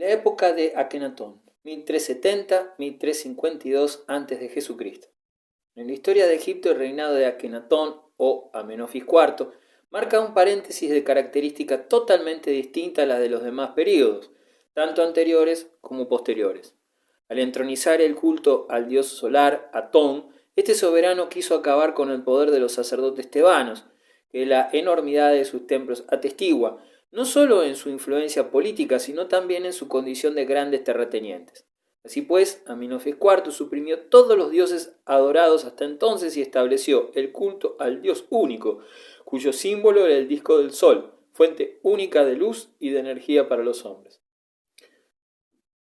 La época de Akenatón, 1370-1352 a.C. En la historia de Egipto, el reinado de Akenatón o Amenofis IV marca un paréntesis de característica totalmente distinta a las de los demás períodos, tanto anteriores como posteriores. Al entronizar el culto al dios solar, Atón, este soberano quiso acabar con el poder de los sacerdotes tebanos, que la enormidad de sus templos atestigua, no solo en su influencia política, sino también en su condición de grandes terratenientes. Así pues, Amenofis IV suprimió todos los dioses adorados hasta entonces y estableció el culto al dios único, cuyo símbolo era el disco del sol, fuente única de luz y de energía para los hombres.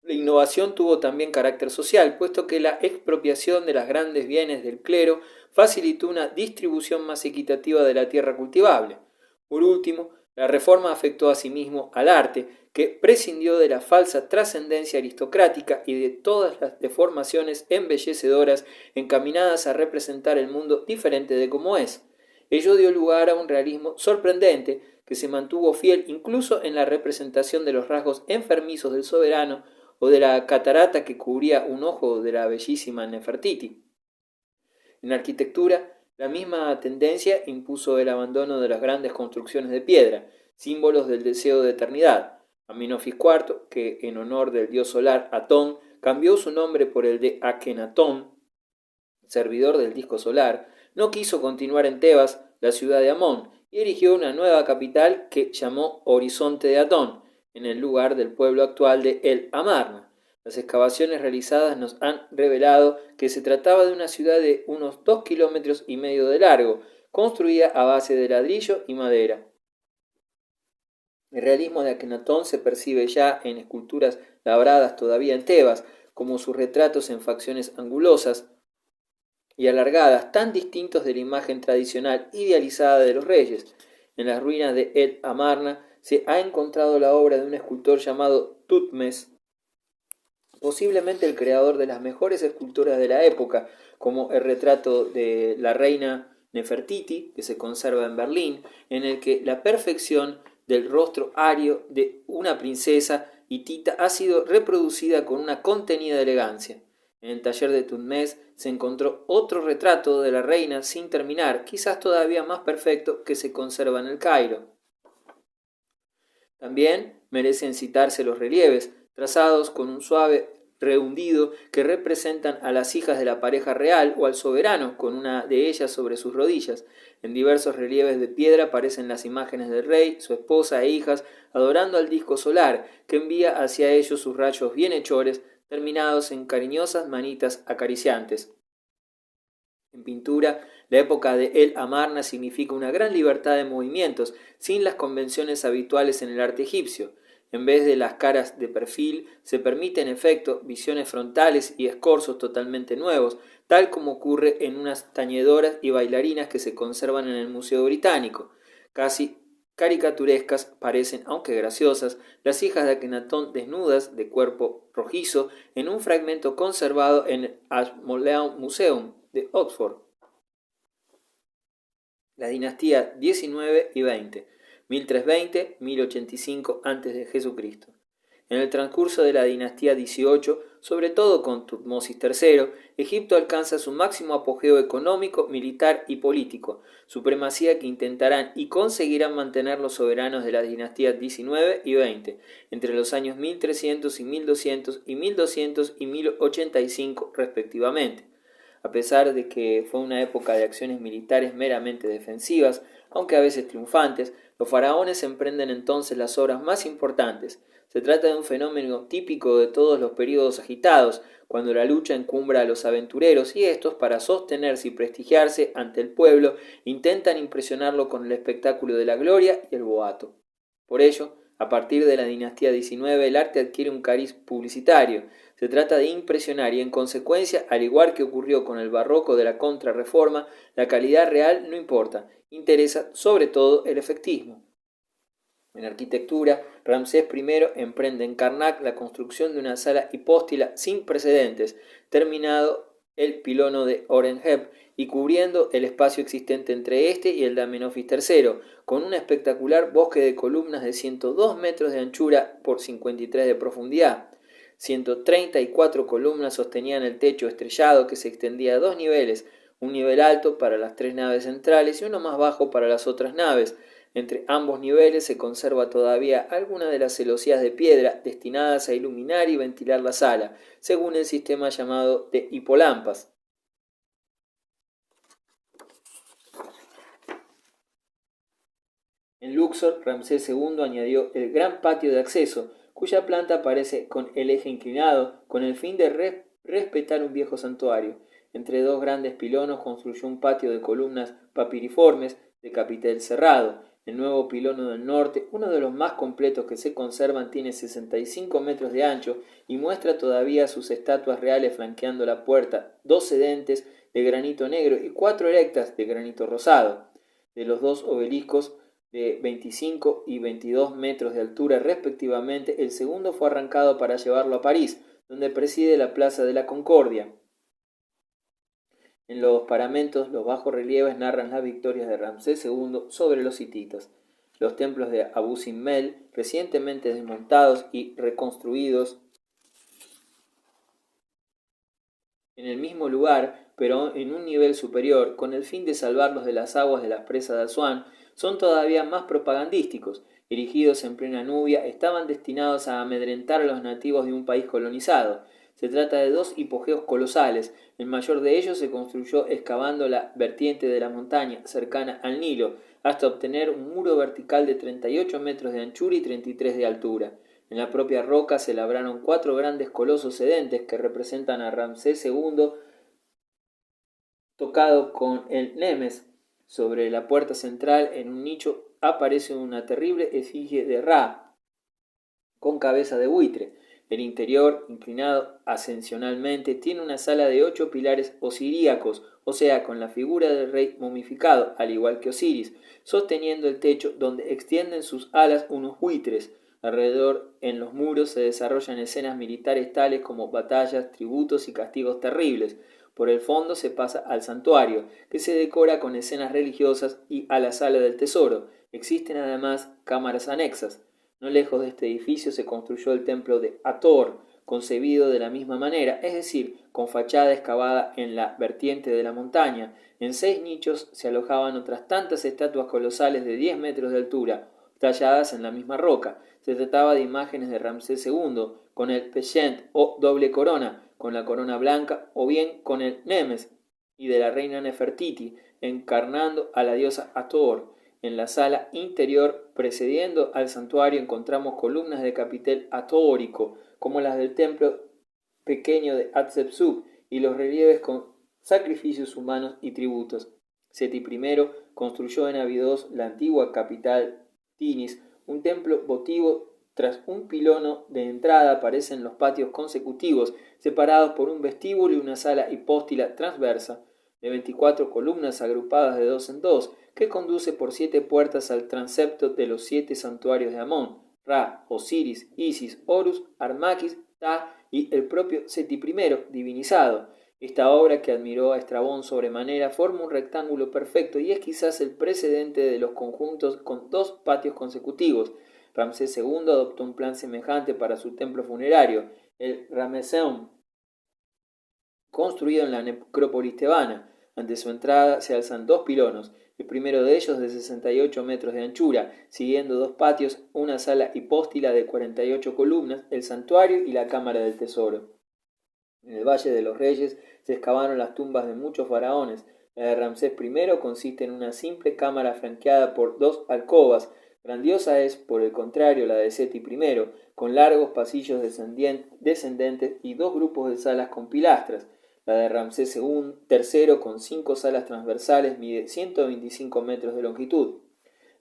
La innovación tuvo también carácter social, puesto que la expropiación de los grandes bienes del clero facilitó una distribución más equitativa de la tierra cultivable. Por último, la reforma afectó asimismo al arte, que prescindió de la falsa trascendencia aristocrática y de todas las deformaciones embellecedoras encaminadas a representar el mundo diferente de como es. Ello dio lugar a un realismo sorprendente que se mantuvo fiel incluso en la representación de los rasgos enfermizos del soberano o de la catarata que cubría un ojo de la bellísima Nefertiti. En arquitectura, la misma tendencia impuso el abandono de las grandes construcciones de piedra, símbolos del deseo de eternidad. Amenofis IV, que en honor del dios solar Atón cambió su nombre por el de Akenatón, servidor del disco solar, no quiso continuar en Tebas, la ciudad de Amón, y erigió una nueva capital que llamó Horizonte de Atón, en el lugar del pueblo actual de El Amarna. Las excavaciones realizadas nos han revelado que se trataba de una ciudad de unos 2,5 kilómetros de largo, construida a base de ladrillo y madera. El realismo de Akenatón se percibe ya en esculturas labradas todavía en Tebas, como sus retratos en facciones angulosas y alargadas, tan distintos de la imagen tradicional idealizada de los reyes. En las ruinas de El Amarna se ha encontrado la obra de un escultor llamado Thutmose, posiblemente el creador de las mejores esculturas de la época, como el retrato de la reina Nefertiti, que se conserva en Berlín, en el que la perfección del rostro ario de una princesa hitita ha sido reproducida con una contenida elegancia. En el taller de Thutmose se encontró otro retrato de la reina sin terminar, quizás todavía más perfecto, que se conserva en el Cairo. También merecen citarse los relieves, trazados con un suave rehundido, que representan a las hijas de la pareja real o al soberano, con una de ellas sobre sus rodillas. En diversos relieves de piedra aparecen las imágenes del rey, su esposa e hijas, adorando al disco solar, que envía hacia ellos sus rayos bienhechores, terminados en cariñosas manitas acariciantes. En pintura, la época de El Amarna significa una gran libertad de movimientos, sin las convenciones habituales en el arte egipcio. En vez de las caras de perfil, se permite en efecto visiones frontales y escorzos totalmente nuevos, tal como ocurre en unas tañedoras y bailarinas que se conservan en el Museo Británico. Casi caricaturescas parecen, aunque graciosas, las hijas de Akenatón desnudas, de cuerpo rojizo, en un fragmento conservado en el Ashmolean Museum de Oxford. La dinastía 19 y 20, 1320-1085 a.C. En el transcurso de la dinastía 18, sobre todo con Tutmosis III, Egipto alcanza su máximo apogeo económico, militar y político, supremacía que intentarán y conseguirán mantener los soberanos de las dinastías 19 y 20, entre los años 1300 y 1200 y 1200 y 1085 respectivamente. A pesar de que fue una época de acciones militares meramente defensivas, aunque a veces triunfantes, los faraones emprenden entonces las obras más importantes. Se trata de un fenómeno típico de todos los períodos agitados, cuando la lucha encumbra a los aventureros y estos, para sostenerse y prestigiarse ante el pueblo, intentan impresionarlo con el espectáculo de la gloria y el boato. Por ello, a partir de la dinastía 19, el arte adquiere un cariz publicitario. Se trata de impresionar y, en consecuencia, al igual que ocurrió con el barroco de la Contrarreforma, la calidad real no importa, interesa sobre todo el efectismo. En arquitectura, Ramsés I emprende en Karnak la construcción de una sala hipóstila sin precedentes, terminado el pilono de Horemheb y cubriendo el espacio existente entre este y el de Amenofis III, con un espectacular bosque de columnas de 102 metros de anchura por 53 de profundidad. 134 columnas sostenían el techo estrellado que se extendía a dos niveles, un nivel alto para las tres naves centrales y uno más bajo para las otras naves. Entre ambos niveles se conserva todavía alguna de las celosías de piedra destinadas a iluminar y ventilar la sala, según el sistema llamado de hipolampas. En Luxor, Ramsés II añadió el gran patio de acceso, cuya planta aparece con el eje inclinado, con el fin de respetar un viejo santuario. Entre dos grandes pilonos construyó un patio de columnas papiriformes de capitel cerrado. El nuevo pilono del norte, uno de los más completos que se conservan, tiene 65 metros de ancho y muestra todavía sus estatuas reales flanqueando la puerta, 2 sedentes de granito negro y 4 erectas de granito rosado. De los dos obeliscos de 25 y 22 metros de altura respectivamente, el segundo fue arrancado para llevarlo a París, donde preside la Plaza de la Concordia. En los paramentos, los bajos relieves narran las victorias de Ramsés II sobre los hititas. Los templos de Abu Simbel, recientemente desmontados y reconstruidos en el mismo lugar, pero en un nivel superior, con el fin de salvarlos de las aguas de las presas de Asuán, son todavía más propagandísticos. Erigidos en plena Nubia, estaban destinados a amedrentar a los nativos de un país colonizado. Se trata de dos hipogeos colosales. El mayor de ellos se construyó excavando la vertiente de la montaña cercana al Nilo, hasta obtener un muro vertical de 38 metros de anchura y 33 de altura. En la propia roca se labraron 4 grandes colosos sedentes que representan a Ramsés II tocado con el Nemes. Sobre la puerta central, en un nicho, aparece una terrible efigie de Ra, con cabeza de buitre. El interior, inclinado ascensionalmente, tiene una sala de 8 pilares osiríacos, o sea, con la figura del rey momificado, al igual que Osiris, sosteniendo el techo donde extienden sus alas unos buitres. Alrededor, en los muros, se desarrollan escenas militares tales como batallas, tributos y castigos terribles. Por el fondo se pasa al santuario, que se decora con escenas religiosas, y a la sala del tesoro. Existen además cámaras anexas. No lejos de este edificio se construyó el templo de Hathor, concebido de la misma manera, es decir, con fachada excavada en la vertiente de la montaña. En 6 nichos se alojaban otras tantas estatuas colosales de 10 metros de altura, talladas en la misma roca. Se trataba de imágenes de Ramsés II, con el Peshent o doble corona, con la corona blanca, o bien con el Nemes, y de la reina Nefertiti, encarnando a la diosa Hathor. En la sala interior, precediendo al santuario, encontramos columnas de capitel hatórico, como las del templo pequeño de Hatshepsut, y los relieves con sacrificios humanos y tributos. Seti I construyó en Abidos, la antigua capital Tinis, un templo votivo. Tras un pilono de entrada aparecen los patios consecutivos, separados por un vestíbulo y una sala hipóstila transversa, de 24 columnas agrupadas de 2 en 2, que conduce por 7 puertas al transepto de los 7 santuarios de Amón, Ra, Osiris, Isis, Horus, Armaquis, Ta y el propio Seti I, divinizado. Esta obra, que admiró a Estrabón sobremanera, forma un rectángulo perfecto y es quizás el precedente de los conjuntos con 2 patios consecutivos. Ramsés II adoptó un plan semejante para su templo funerario, el Ramesseum, construido en la necrópolis tebana. Ante su entrada se alzan 2 pilonos, el primero de ellos de 68 metros de anchura, siguiendo 2 patios, una sala hipóstila de 48 columnas, el santuario y la cámara del tesoro. En el Valle de los Reyes se excavaron las tumbas de muchos faraones. La de Ramsés I consiste en una simple cámara flanqueada por 2 alcobas. Grandiosa es, por el contrario, la de Seti I, con largos pasillos descendentes y 2 grupos de salas con pilastras. La de Ramsés III, con 5 salas transversales, mide 125 metros de longitud.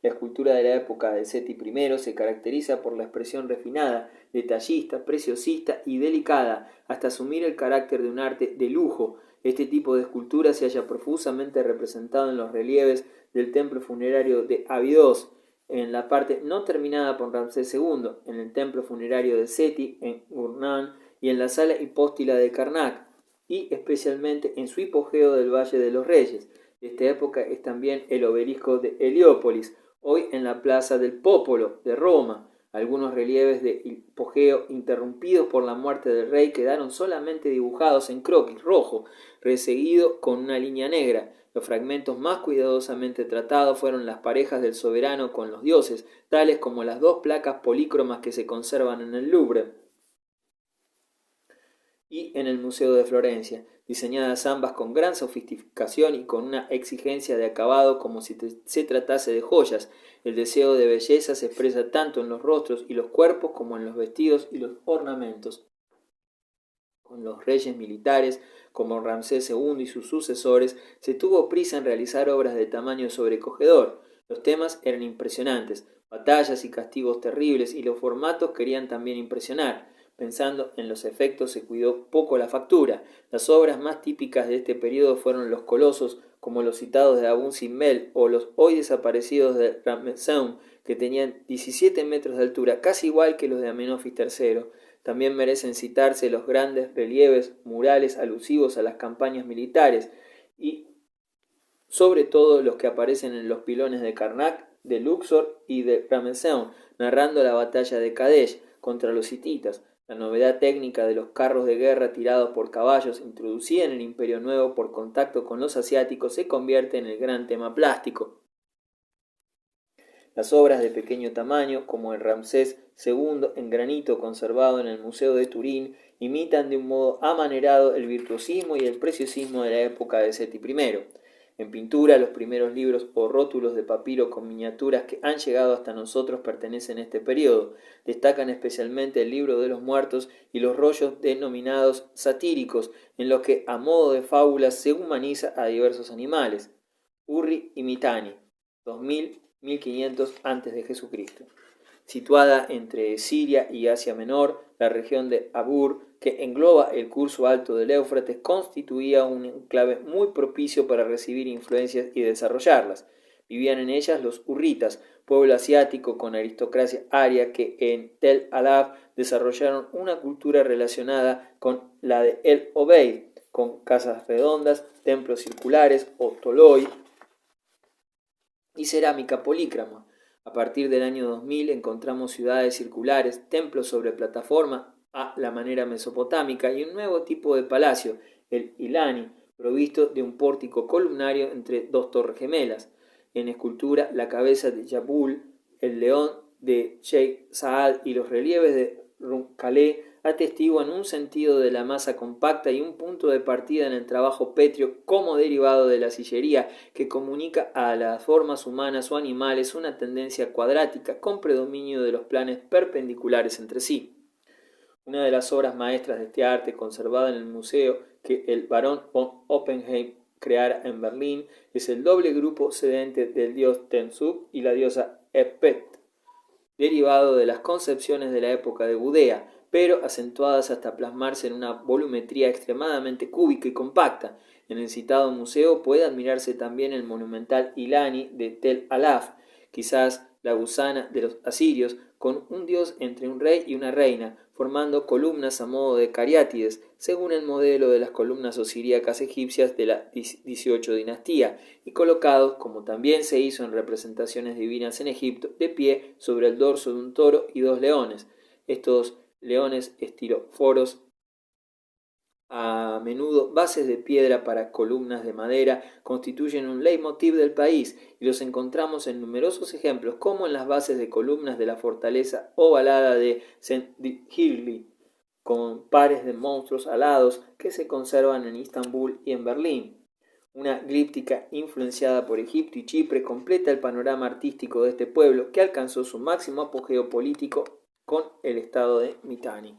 La escultura de la época de Seti I se caracteriza por la expresión refinada, detallista, preciosista y delicada, hasta asumir el carácter de un arte de lujo. Este tipo de escultura se halla profusamente representado en los relieves del templo funerario de Abidos, en la parte no terminada por Ramsés II, en el templo funerario de Seti, en Gurnán, y en la sala hipóstila de Karnak. y especialmente en su hipogeo del Valle de los Reyes. De esta época es también el obelisco de Heliópolis, hoy en la Plaza del Popolo de Roma. Algunos relieves de hipogeo interrumpidos por la muerte del rey quedaron solamente dibujados en croquis rojo, reseguido con una línea negra. Los fragmentos más cuidadosamente tratados fueron las parejas del soberano con los dioses, tales como las dos placas polícromas que se conservan en el Louvre y en el Museo de Florencia, diseñadas ambas con gran sofisticación y con una exigencia de acabado como si se tratase de joyas. El deseo de belleza se expresa tanto en los rostros y los cuerpos como en los vestidos y los ornamentos. Con los reyes militares, como Ramsés II y sus sucesores, se tuvo prisa en realizar obras de tamaño sobrecogedor. Los temas eran impresionantes, batallas y castigos terribles, y los formatos querían también impresionar. Pensando en los efectos se cuidó poco la factura. Las obras más típicas de este periodo fueron los colosos, como los citados de Abu Simbel o los hoy desaparecidos de Ramesseum, que tenían 17 metros de altura, casi igual que los de Amenofis III. También merecen citarse los grandes relieves murales alusivos a las campañas militares y sobre todo los que aparecen en los pilones de Karnak, de Luxor y de Ramesseum, narrando la batalla de Kadesh contra los hititas. La novedad técnica de los carros de guerra tirados por caballos introducida en el Imperio Nuevo por contacto con los asiáticos se convierte en el gran tema plástico. Las obras de pequeño tamaño, como el Ramsés II en granito conservado en el Museo de Turín, imitan de un modo amanerado el virtuosismo y el preciosismo de la época de Seti I. En pintura, los primeros libros o rótulos de papiro con miniaturas que han llegado hasta nosotros pertenecen a este periodo. Destacan especialmente el libro de los muertos y los rollos denominados satíricos, en los que a modo de fábulas se humaniza a diversos animales. Urri y Mitanni, 2000-1500 a.C. Situada entre Siria y Asia Menor, la región de Abur, que engloba el curso alto del Éufrates, constituía un enclave muy propicio para recibir influencias y desarrollarlas. Vivían en ellas los hurritas, pueblo asiático con aristocracia aria que en Tel Alaf desarrollaron una cultura relacionada con la de El Obeid, con casas redondas, templos circulares o toloi y cerámica polícroma. A partir del año 2000 encontramos ciudades circulares, templos sobre plataforma a la manera mesopotámica y un nuevo tipo de palacio, el Ilani, provisto de un pórtico columnario entre dos torres gemelas. En escultura, la cabeza de Jabul, el león de Sheikh Saad y los relieves de Runkaleh atestiguan un sentido de la masa compacta y un punto de partida en el trabajo pétreo como derivado de la sillería que comunica a las formas humanas o animales una tendencia cuadrática con predominio de los planes perpendiculares entre sí. Una de las obras maestras de este arte conservada en el museo que el barón von Oppenheim creara en Berlín es el doble grupo sedente del dios Tensub y la diosa Epet, derivado de las concepciones de la época de Gudea, pero acentuadas hasta plasmarse en una volumetría extremadamente cúbica y compacta. En el citado museo puede admirarse también el monumental Ilani de Tel Alaf, quizás la gusana de los asirios, con un dios entre un rey y una reina, formando columnas a modo de cariátides, según el modelo de las columnas osiríacas egipcias de la 18 dinastía, y colocados, como también se hizo en representaciones divinas en Egipto, de pie sobre el dorso de un toro y dos leones. Estos leones estiroforos, a menudo bases de piedra para columnas de madera, constituyen un leitmotiv del país y los encontramos en numerosos ejemplos, como en las bases de columnas de la fortaleza ovalada de Sendhilli, con pares de monstruos alados que se conservan en Istambul y en Berlín. Una glíptica influenciada por Egipto y Chipre completa el panorama artístico de este pueblo que alcanzó su máximo apogeo político con el estado de Mitanni.